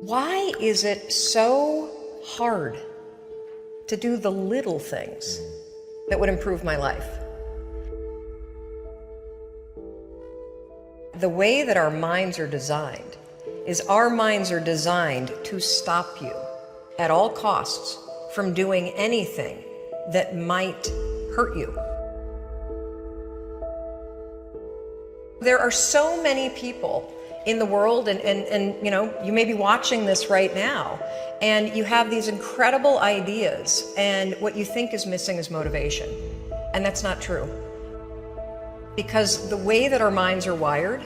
Why is it so hard to do the little things that would improve my life? The way that our minds are designed is our minds are designed to stop you at all costs from doing anything that might hurt you. There are so many people in the world, and you know, you may be watching this right now, and you have these incredible ideas, and what you think is missing is motivation. And that's not true. Because the way that our minds are wired,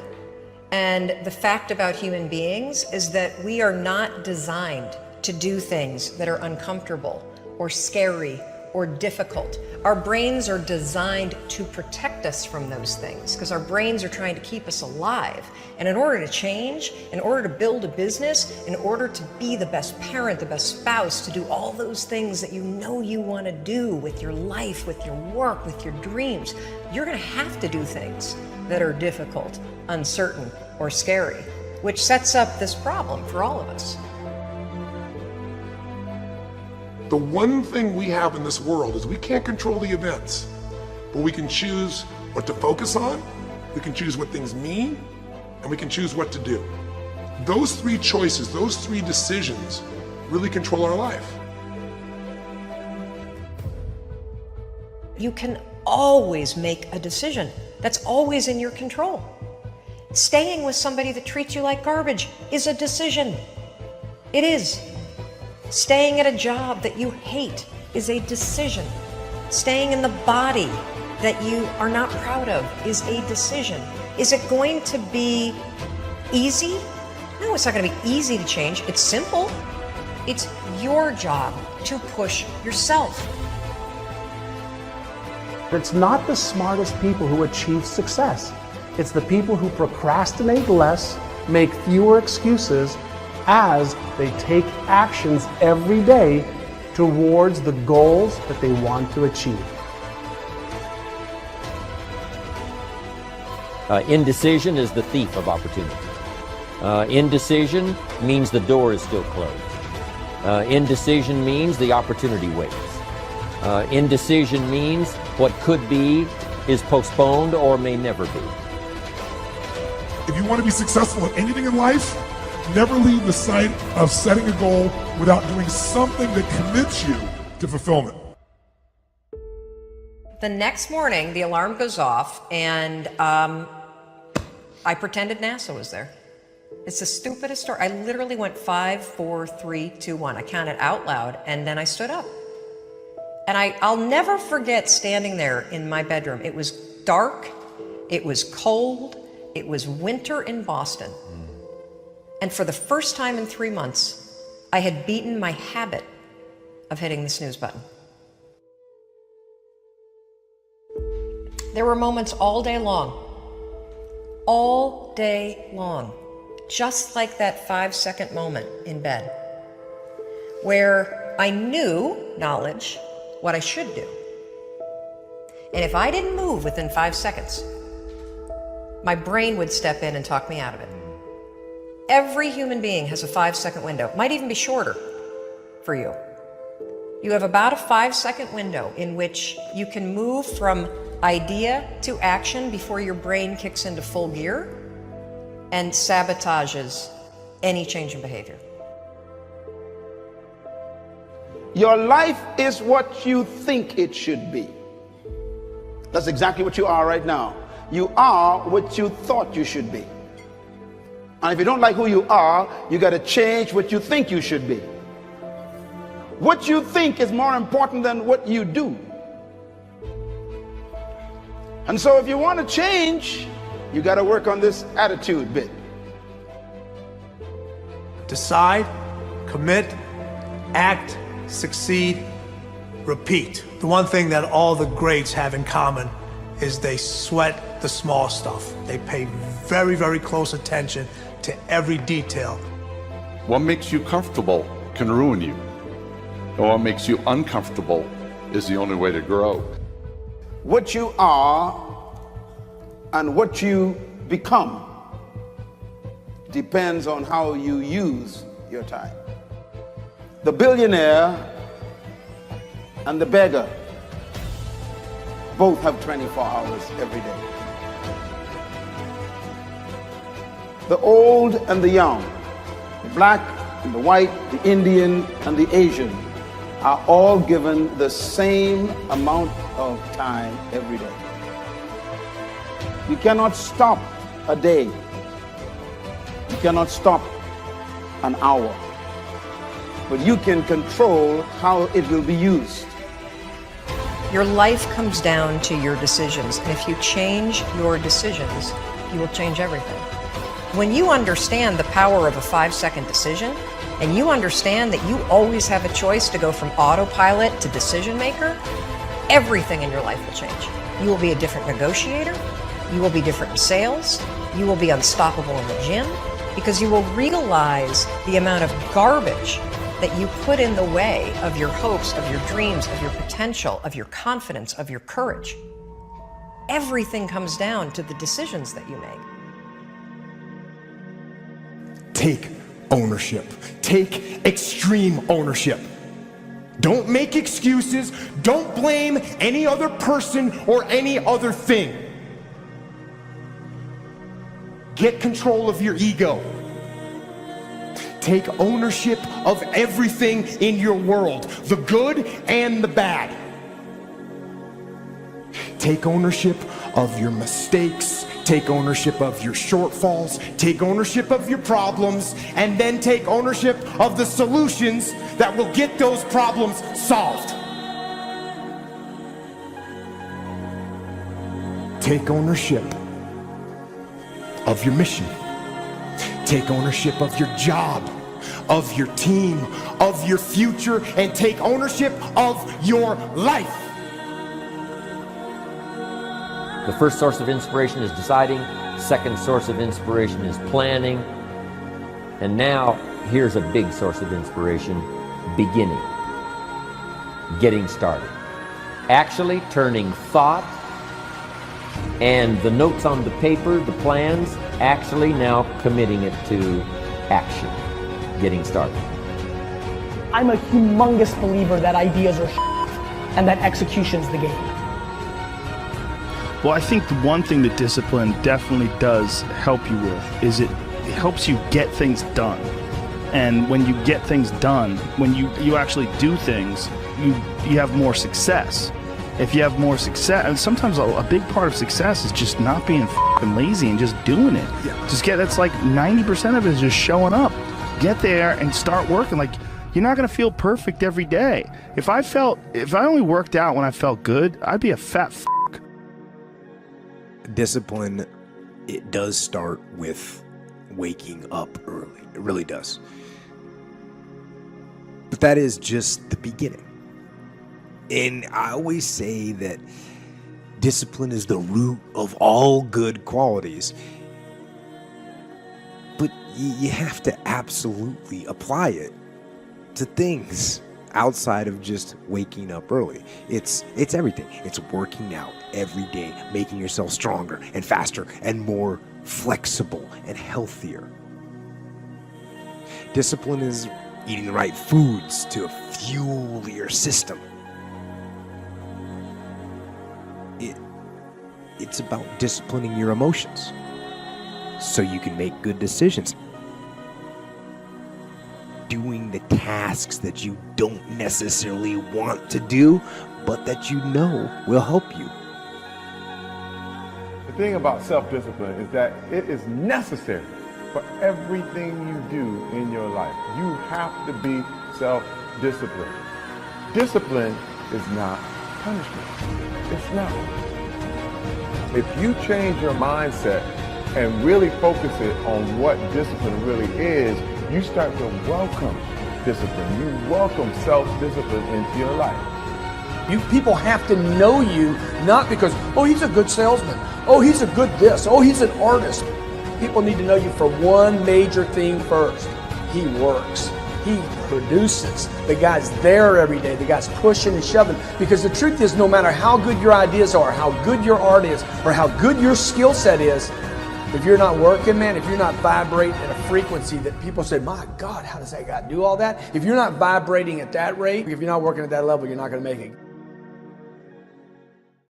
and the fact about human beings, is that we are not designed to do things that are uncomfortable or scary or difficult. Our brains are designed to protect us from those things because our brains are trying to keep us alive. And in order to change, in order to build a business, in order to be the best parent, the best spouse, to do all those things that you know you want to do with your life, with your work, with your dreams, you're going to have to do things that are difficult, uncertain, or scary, which sets up this problem for all of us. The one thing we have in this world is we can't control the events, but we can choose what to focus on, we can choose what things mean, and we can choose what to do. Those three choices, those three decisions really control our life. You can always make a decision. That's always in your control. Staying with somebody that treats you like garbage is a decision. It is. Staying at a job that you hate is a decision. Staying in the body that you are not proud of is a decision. Is it going to be easy? No, it's not going to be easy to change. It's simple. It's your job to push yourself. It's not the smartest people who achieve success. It's the people who procrastinate less, make fewer excuses, as they take actions every day towards the goals that they want to achieve. Indecision is the thief of opportunity. Indecision means the door is still closed. Indecision means the opportunity waits. Indecision means what could be is postponed or may never be. If you want to be successful in anything in life, never leave the sight of setting a goal without doing something that commits you to fulfillment. The next morning, the alarm goes off, and I pretended NASA was there. It's the stupidest story. I literally went 5, 4, 3, 2, 1. I counted out loud, and then I stood up. And I'll never forget standing there in my bedroom. It was dark, it was cold, it was winter in Boston. And for the first time in 3 months, I had beaten my habit of hitting the snooze button. There were moments all day long, just like that 5-second moment in bed, where I knew, knowledge, what I should do. And if I didn't move within 5 seconds, my brain would step in and talk me out of it. Every human being has a 5-second window, might even be shorter for you. You have about a 5-second window in which you can move from idea to action before your brain kicks into full gear and sabotages any change in behavior. Your life is what you think it should be. That's exactly what you are right now. You are what you thought you should be. And if you don't like who you are, you got to change what you think you should be. What you think is more important than what you do. And so if you want to change, you got to work on this attitude bit. Decide, commit, act, succeed, repeat. The one thing that all the greats have in common is they sweat the small stuff. They pay very, very close attention to every detail. What makes you comfortable can ruin you. And what makes you uncomfortable is the only way to grow. What you are and what you become depends on how you use your time. The billionaire and the beggar both have 24 hours every day. The old and the young, the black and the white, the Indian and the Asian are all given the same amount of time every day. You cannot stop a day. You cannot stop an hour. But you can control how it will be used. Your life comes down to your decisions, and if you change your decisions, you will change everything. When you understand the power of a 5-second decision, and you understand that you always have a choice to go from autopilot to decision maker, everything in your life will change. You will be a different negotiator, you will be different in sales, you will be unstoppable in the gym, because you will realize the amount of garbage that you put in the way of your hopes, of your dreams, of your potential, of your confidence, of your courage. Everything comes down to the decisions that you make. Take ownership. Take extreme ownership. Don't make excuses. Don't blame any other person or any other thing. Get control of your ego. Take ownership of everything in your world, the good and the bad. Take ownership of your mistakes. Take ownership of your shortfalls. Take ownership of your problems. And then take ownership of the solutions that will get those problems solved. Take ownership of your mission. Take ownership of your job, of your team, of your future, and take ownership of your life. The first source of inspiration is deciding. Second source of inspiration is planning. And now, here's a big source of inspiration, beginning. Getting started. Actually turning thought and the notes on the paper, the plans, actually now committing it to action. Getting started. I'm a humongous believer that ideas are and that execution's the game. Well, I think the one thing that discipline definitely does help you with is it helps you get things done. And when you get things done, when you actually do things, you have more success. If you have more success, and sometimes a big part of success is just not being f***ing lazy and just doing it. Yeah. That's like 90% of it is just showing up. Get there and start working. Like, you're not gonna feel perfect every day. If I only worked out when I felt good, I'd be a fat f***. Discipline, it does start with waking up early. It really does. But that is just the beginning. And I always say that discipline is the root of all good qualities. But you have to absolutely apply it to things outside of just waking up early. It's everything. It's working out every day, making yourself stronger and faster and more flexible and healthier. Discipline is eating the right foods to fuel your system. It's about disciplining your emotions so you can make good decisions. Doing the tasks that you don't necessarily want to do, but that you know will help you. The thing about self-discipline is that it is necessary for everything you do in your life. You have to be self-disciplined. Discipline is not punishment. It's not. If you change your mindset and really focus it on what discipline really is, you start to welcome discipline. You welcome self-discipline into your life. You people have to know you, not because, oh, he's a good salesman. Oh, he's a good this. Oh, he's an artist. People need to know you for one major thing first. He works. He produces. The guy's there every day. The guy's pushing and shoving. Because the truth is, no matter how good your ideas are, how good your art is, or how good your skill set is, If you're not working, man, if you're not vibrating at a frequency that people say, my God, how does that guy do all that? If you're not vibrating at that rate, if you're not working at that level, you're not going to make it.